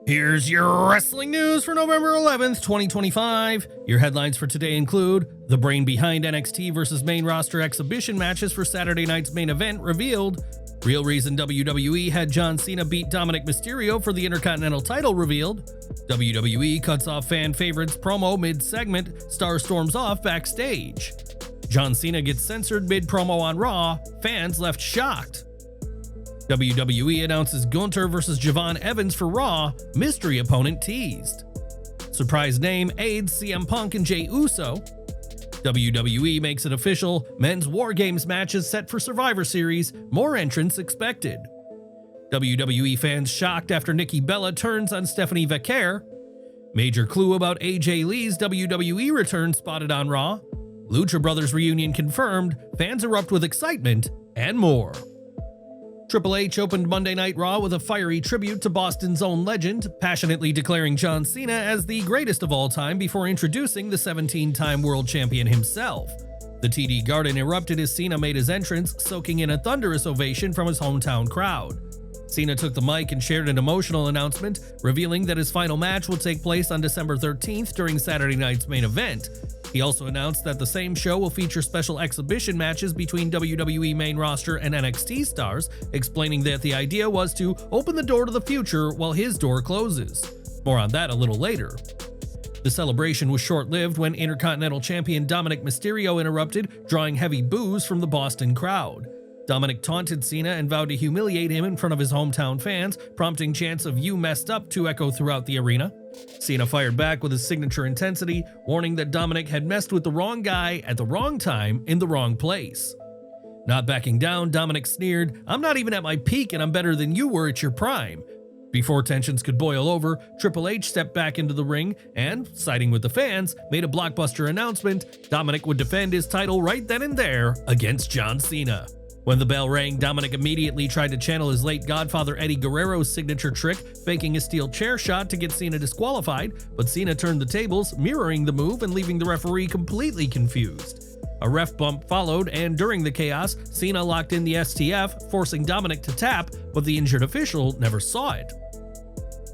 Here's your wrestling news for November 11th, 2025. Your headlines for today include the brain behind NXT vs. main roster exhibition matches for Saturday night's main event revealed, real reason WWE had John Cena beat Dominik Mysterio for the Intercontinental title revealed, WWE cuts off fan favorites promo mid-segment, star storms off backstage, John Cena gets censored mid-promo on Raw, fans left shocked, WWE announces Gunther vs. Javon Evans for Raw, mystery opponent teased. Surprise name aids CM Punk and Jey Uso. WWE makes it official, men's WarGames matches set for Survivor Series, more entrants expected. WWE fans shocked after Nikki Bella turns on Stephanie Vaquer. Major clue about AJ Lee's WWE return spotted on Raw. Lucha Brothers reunion confirmed, fans erupt with excitement, and more. Triple H opened Monday Night Raw with a fiery tribute to Boston's own legend, passionately declaring John Cena as the greatest of all time before introducing the 17-time world champion himself. The TD Garden erupted as Cena made his entrance, soaking in a thunderous ovation from his hometown crowd. Cena took the mic and shared an emotional announcement, revealing that his final match will take place on December 13th during Saturday night's main event. He also announced that the same show will feature special exhibition matches between WWE main roster and NXT stars, explaining that the idea was to open the door to the future while his door closes. More on that a little later. The celebration was short-lived when Intercontinental Champion Dominik Mysterio interrupted, drawing heavy boos from the Boston crowd. Dominik taunted Cena and vowed to humiliate him in front of his hometown fans, prompting chants of "You messed up" to echo throughout the arena. Cena fired back with his signature intensity, warning that Dominik had messed with the wrong guy at the wrong time in the wrong place. Not backing down, Dominik sneered, "I'm not even at my peak and I'm better than you were at your prime." Before tensions could boil over, Triple H stepped back into the ring and, siding with the fans, made a blockbuster announcement: Dominik would defend his title right then and there against John Cena. When the bell rang, Dominik immediately tried to channel his late godfather Eddie Guerrero's signature trick, faking a steel chair shot to get Cena disqualified, but Cena turned the tables, mirroring the move and leaving the referee completely confused. A ref bump followed, and during the chaos, Cena locked in the STF, forcing Dominik to tap, but the injured official never saw it.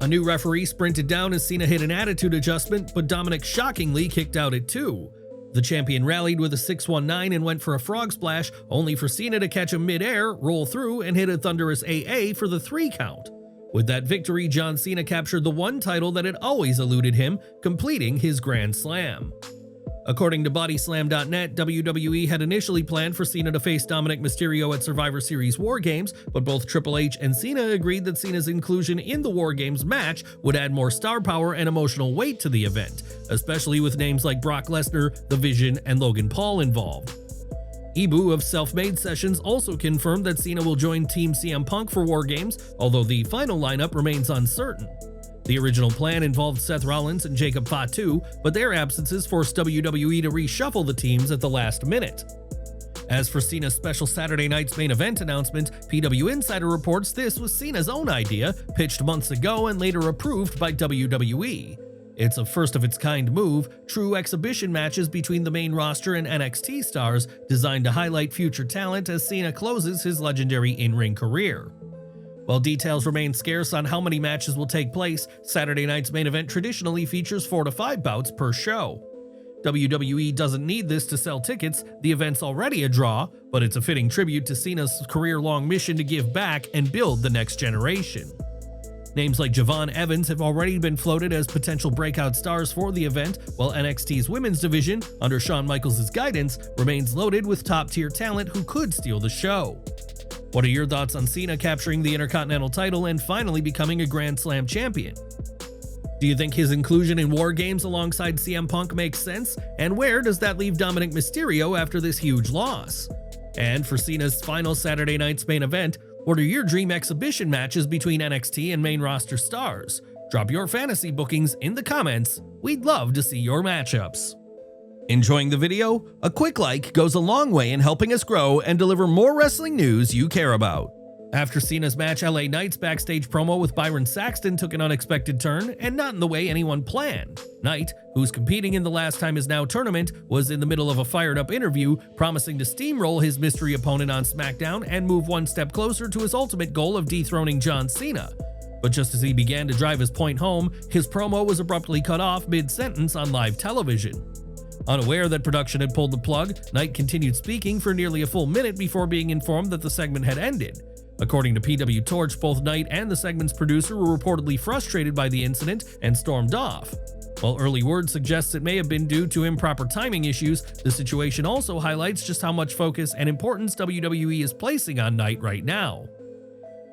A new referee sprinted down as Cena hit an attitude adjustment, but Dominik shockingly kicked out at 2. The champion rallied with a 619 and went for a frog splash, only for Cena to catch him mid-air, roll through, and hit a thunderous AA for the 3 count. With that victory, John Cena captured the one title that had always eluded him, completing his Grand Slam. According to Bodyslam.net, WWE had initially planned for Cena to face Dominik Mysterio at Survivor Series WarGames, but both Triple H and Cena agreed that Cena's inclusion in the WarGames match would add more star power and emotional weight to the event, especially with names like Brock Lesnar, The Vision, and Logan Paul involved. Ibu of Self-Made Sessions also confirmed that Cena will join Team CM Punk for WarGames, although the final lineup remains uncertain. The original plan involved Seth Rollins and Jacob Fatu, but their absences forced WWE to reshuffle the teams at the last minute. As for Cena's special Saturday night's main event announcement, PW Insider reports this was Cena's own idea, pitched months ago and later approved by WWE. It's a first-of-its-kind move, true exhibition matches between the main roster and NXT stars, designed to highlight future talent as Cena closes his legendary in-ring career. While details remain scarce on how many matches will take place, Saturday night's main event traditionally features 4 to 5 bouts per show. WWE doesn't need this to sell tickets, the event's already a draw, but it's a fitting tribute to Cena's career-long mission to give back and build the next generation. Names like Javon Evans have already been floated as potential breakout stars for the event, while NXT's women's division, under Shawn Michaels' guidance, remains loaded with top-tier talent who could steal the show. What are your thoughts on Cena capturing the Intercontinental title and finally becoming a Grand Slam champion? Do you think his inclusion in WarGames alongside CM Punk makes sense? And where does that leave Dominik Mysterio after this huge loss? And for Cena's final Saturday night's main event, what are your dream exhibition matches between NXT and main roster stars? Drop your fantasy bookings in the comments. We'd love to see your matchups. Enjoying the video? A quick like goes a long way in helping us grow and deliver more wrestling news you care about. After Cena's match, LA Knight's backstage promo with Byron Saxton took an unexpected turn, and not in the way anyone planned. Knight, who's competing in the Last Time Is Now tournament, was in the middle of a fired-up interview, promising to steamroll his mystery opponent on SmackDown and move one step closer to his ultimate goal of dethroning John Cena. But just as he began to drive his point home, his promo was abruptly cut off mid-sentence on live television. Unaware that production had pulled the plug, Knight continued speaking for nearly a full minute before being informed that the segment had ended. According to PW Torch, both Knight and the segment's producer were reportedly frustrated by the incident and stormed off. While early word suggests it may have been due to improper timing issues, the situation also highlights just how much focus and importance WWE is placing on Knight right now.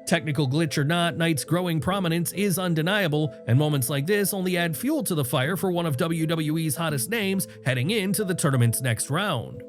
Technical glitch or not, Knight's growing prominence is undeniable, and moments like this only add fuel to the fire for one of WWE's hottest names heading into the tournament's next round.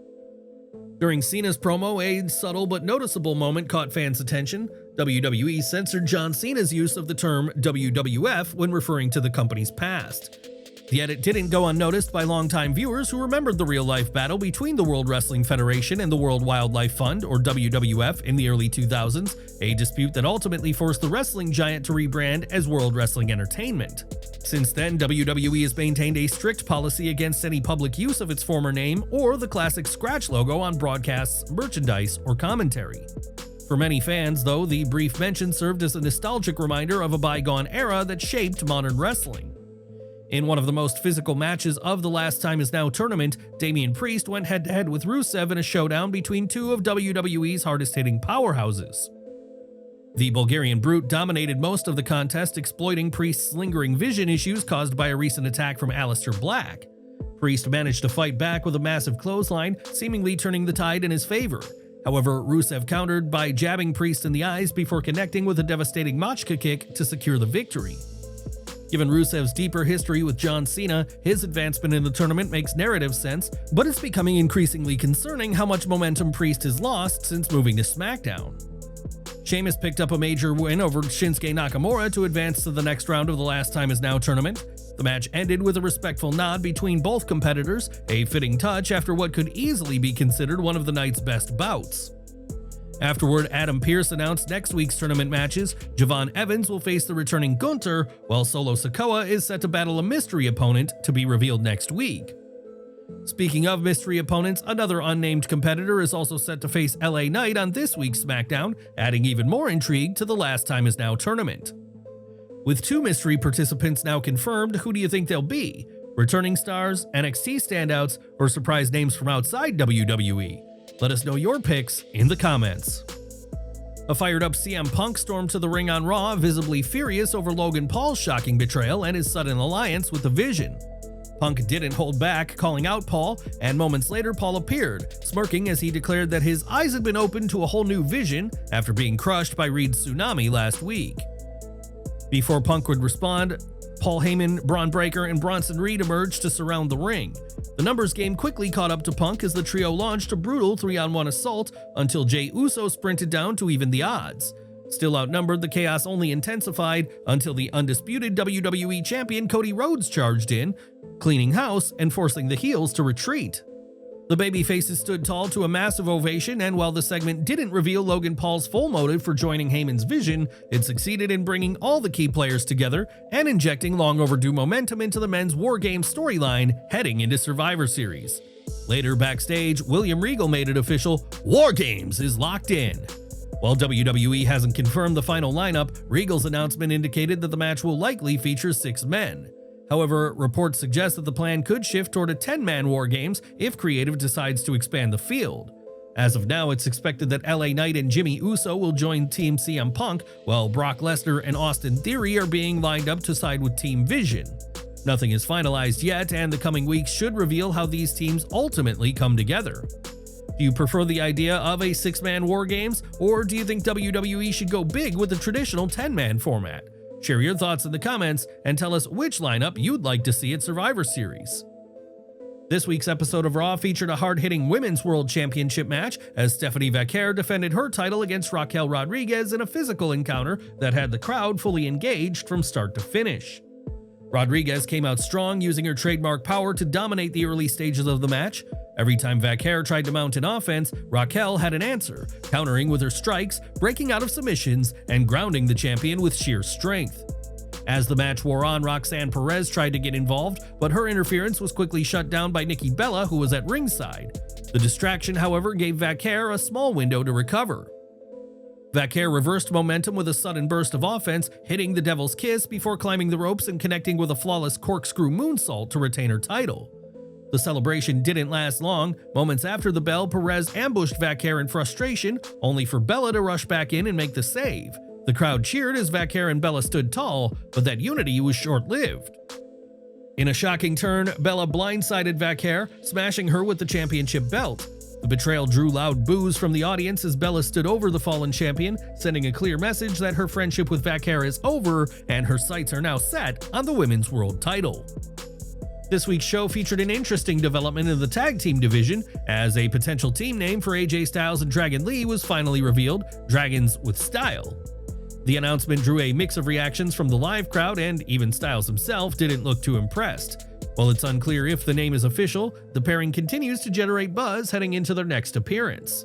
During Cena's promo, a subtle but noticeable moment caught fans' attention. WWE censored John Cena's use of the term WWF when referring to the company's past. The edit didn't go unnoticed by longtime viewers who remembered the real-life battle between the World Wrestling Federation and the World Wildlife Fund, or WWF, in the early 2000s, a dispute that ultimately forced the wrestling giant to rebrand as World Wrestling Entertainment. Since then, WWE has maintained a strict policy against any public use of its former name or the classic scratch logo on broadcasts, merchandise, or commentary. For many fans, though, the brief mention served as a nostalgic reminder of a bygone era that shaped modern wrestling. In one of the most physical matches of the Last Time Is Now tournament, Damian Priest went head-to-head with Rusev in a showdown between two of WWE's hardest-hitting powerhouses. The Bulgarian Brute dominated most of the contest, exploiting Priest's lingering vision issues caused by a recent attack from Aleister Black. Priest managed to fight back with a massive clothesline, seemingly turning the tide in his favor. However, Rusev countered by jabbing Priest in the eyes before connecting with a devastating Machka kick to secure the victory. Given Rusev's deeper history with John Cena, his advancement in the tournament makes narrative sense, but it's becoming increasingly concerning how much momentum Priest has lost since moving to SmackDown. Sheamus picked up a major win over Shinsuke Nakamura to advance to the next round of the Last Time Is Now tournament. The match ended with a respectful nod between both competitors, a fitting touch after what could easily be considered one of the night's best bouts. Afterward, Adam Pearce announced next week's tournament matches. Javon Evans will face the returning Gunther, while Solo Sikoa is set to battle a mystery opponent to be revealed next week. Speaking of mystery opponents, another unnamed competitor is also set to face LA Knight on this week's SmackDown, adding even more intrigue to the Last Time Is Now tournament. With two mystery participants now confirmed, who do you think they'll be? Returning stars, NXT standouts, or surprise names from outside WWE? Let us know your picks in the comments. A fired-up CM Punk stormed to the ring on Raw, visibly furious over Logan Paul's shocking betrayal and his sudden alliance with The Vision. Punk didn't hold back, calling out Paul, and moments later Paul appeared, smirking as he declared that his eyes had been opened to a whole new vision after being crushed by Reed's tsunami last week. Before Punk would respond, Paul Heyman, Braun Breaker, and Bronson Reed emerged to surround the ring. The numbers game quickly caught up to Punk as the trio launched a brutal 3-on-1 assault until Jey Uso sprinted down to even the odds. Still outnumbered, the chaos only intensified until the undisputed WWE Champion Cody Rhodes charged in, cleaning house and forcing the heels to retreat. The babyfaces stood tall to a massive ovation, and while the segment didn't reveal Logan Paul's full motive for joining Heyman's vision, it succeeded in bringing all the key players together and injecting long overdue momentum into the men's WarGames storyline heading into Survivor Series. Later backstage, William Regal made it official: WarGames is locked in. While WWE hasn't confirmed the final lineup, Regal's announcement indicated that the match will likely feature 6 men. However, reports suggest that the plan could shift toward a 10-man WarGames if Creative decides to expand the field. As of now, it's expected that LA Knight and Jimmy Uso will join Team CM Punk, while Brock Lesnar and Austin Theory are being lined up to side with Team Vision. Nothing is finalized yet, and the coming weeks should reveal how these teams ultimately come together. Do you prefer the idea of a 6-man WarGames, or do you think WWE should go big with the traditional 10-man format? Share your thoughts in the comments and tell us which lineup you'd like to see at Survivor Series. This week's episode of Raw featured a hard-hitting Women's World Championship match as Stephanie Vaquer defended her title against Raquel Rodriguez in a physical encounter that had the crowd fully engaged from start to finish. Rodriguez came out strong, using her trademark power to dominate the early stages of the match. Every time Vaquer tried to mount an offense, Raquel had an answer, countering with her strikes, breaking out of submissions, and grounding the champion with sheer strength. As the match wore on, Roxanne Perez tried to get involved, but her interference was quickly shut down by Nikki Bella, who was at ringside. The distraction, however, gave Vaquer a small window to recover. Vaquer reversed momentum with a sudden burst of offense, hitting the Devil's Kiss before climbing the ropes and connecting with a flawless corkscrew moonsault to retain her title. The celebration didn't last long. Moments after the bell, Perez ambushed Vaquer in frustration, only for Bella to rush back in and make the save. The crowd cheered as Vaquer and Bella stood tall, but that unity was short-lived. In a shocking turn, Bella blindsided Vaquer, smashing her with the championship belt. The betrayal drew loud boos from the audience as Bella stood over the fallen champion, sending a clear message that her friendship with Vaquer is over and her sights are now set on the women's world title. This week's show featured an interesting development in the tag team division, as a potential team name for AJ Styles and Dragon Lee was finally revealed, Dragons with Style. The announcement drew a mix of reactions from the live crowd, and even Styles himself didn't look too impressed. While it's unclear if the name is official, the pairing continues to generate buzz heading into their next appearance.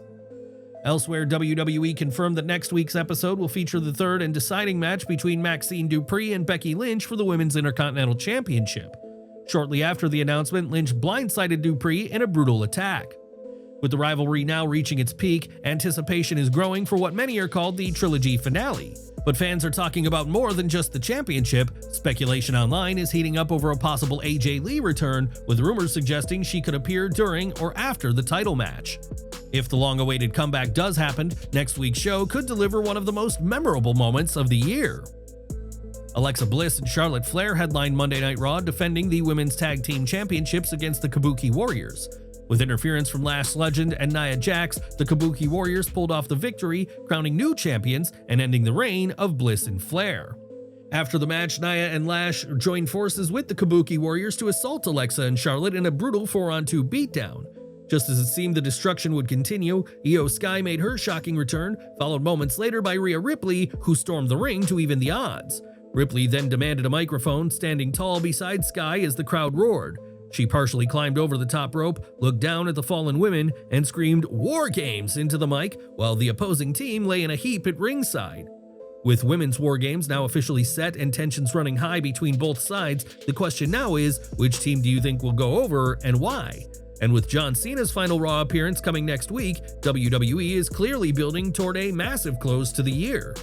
Elsewhere, WWE confirmed that next week's episode will feature the third and deciding match between Maxine Dupree and Becky Lynch for the Women's Intercontinental Championship. Shortly after the announcement, Lynch blindsided Dupree in a brutal attack. With the rivalry now reaching its peak, anticipation is growing for what many are called the trilogy finale. But fans are talking about more than just the championship. Speculation online is heating up over a possible AJ Lee return, with rumors suggesting she could appear during or after the title match. If the long-awaited comeback does happen, next week's show could deliver one of the most memorable moments of the year. Alexa Bliss and Charlotte Flair headlined Monday Night Raw, defending the Women's Tag Team Championships against the Kabuki Warriors. With interference from Lash Legend and Nia Jax, the Kabuki Warriors pulled off the victory, crowning new champions and ending the reign of Bliss and Flair. After the match, Nia and Lash joined forces with the Kabuki Warriors to assault Alexa and Charlotte in a brutal 4-on-2 beatdown. Just as it seemed the destruction would continue, Io Sky made her shocking return, followed moments later by Rhea Ripley, who stormed the ring to even the odds. Ripley then demanded a microphone, standing tall beside Sky as the crowd roared. She partially climbed over the top rope, looked down at the fallen women, and screamed "WarGames" into the mic, while the opposing team lay in a heap at ringside. With women's WarGames now officially set and tensions running high between both sides, the question now is, which team do you think will go over and why? And with John Cena's final Raw appearance coming next week, WWE is clearly building toward a massive close to the year.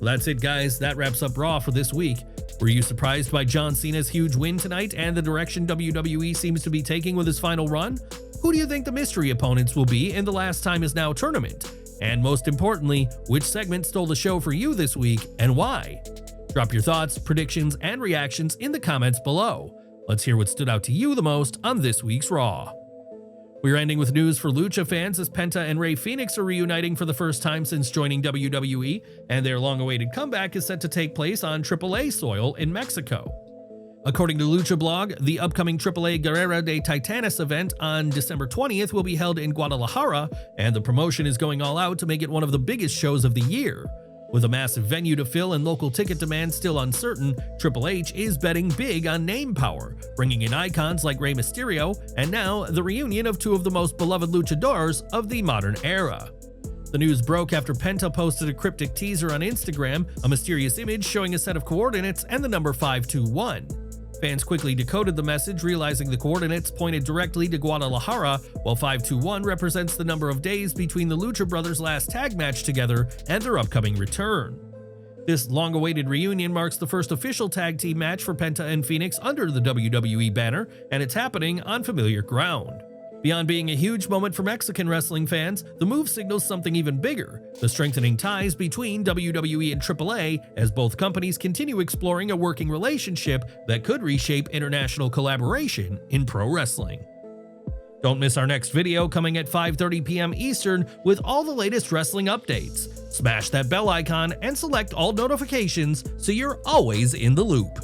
Well, that's it, guys. That wraps up Raw for this week. Were you surprised by John Cena's huge win tonight and the direction WWE seems to be taking with his final run? Who do you think the mystery opponents will be in the Last Time Is Now tournament? And most importantly, which segment stole the show for you this week and why? Drop your thoughts, predictions, and reactions in the comments below. Let's hear what stood out to you the most on this week's Raw. We're ending with news for Lucha fans as Penta and Rey Fenix are reuniting for the first time since joining WWE, and their long-awaited comeback is set to take place on AAA soil in Mexico. According to Lucha Blog, the upcoming AAA Guerrera de Titanes event on December 20th will be held in Guadalajara, and the promotion is going all out to make it one of the biggest shows of the year. With a massive venue to fill and local ticket demand still uncertain, Triple H is betting big on name power, bringing in icons like Rey Mysterio, and now the reunion of two of the most beloved luchadors of the modern era. The news broke after Penta posted a cryptic teaser on Instagram, a mysterious image showing a set of coordinates and the number 521. Fans quickly decoded the message, realizing the coordinates pointed directly to Guadalajara, while 521 represents the number of days between the Lucha Brothers' last tag match together and their upcoming return. This long-awaited reunion marks the first official tag team match for Penta and Fenix under the WWE banner, and it's happening on familiar ground. Beyond being a huge moment for Mexican wrestling fans, the move signals something even bigger, the strengthening ties between WWE and AAA as both companies continue exploring a working relationship that could reshape international collaboration in pro wrestling. Don't miss our next video coming at 5:30 p.m. Eastern with all the latest wrestling updates. Smash that bell icon and select all notifications so you're always in the loop.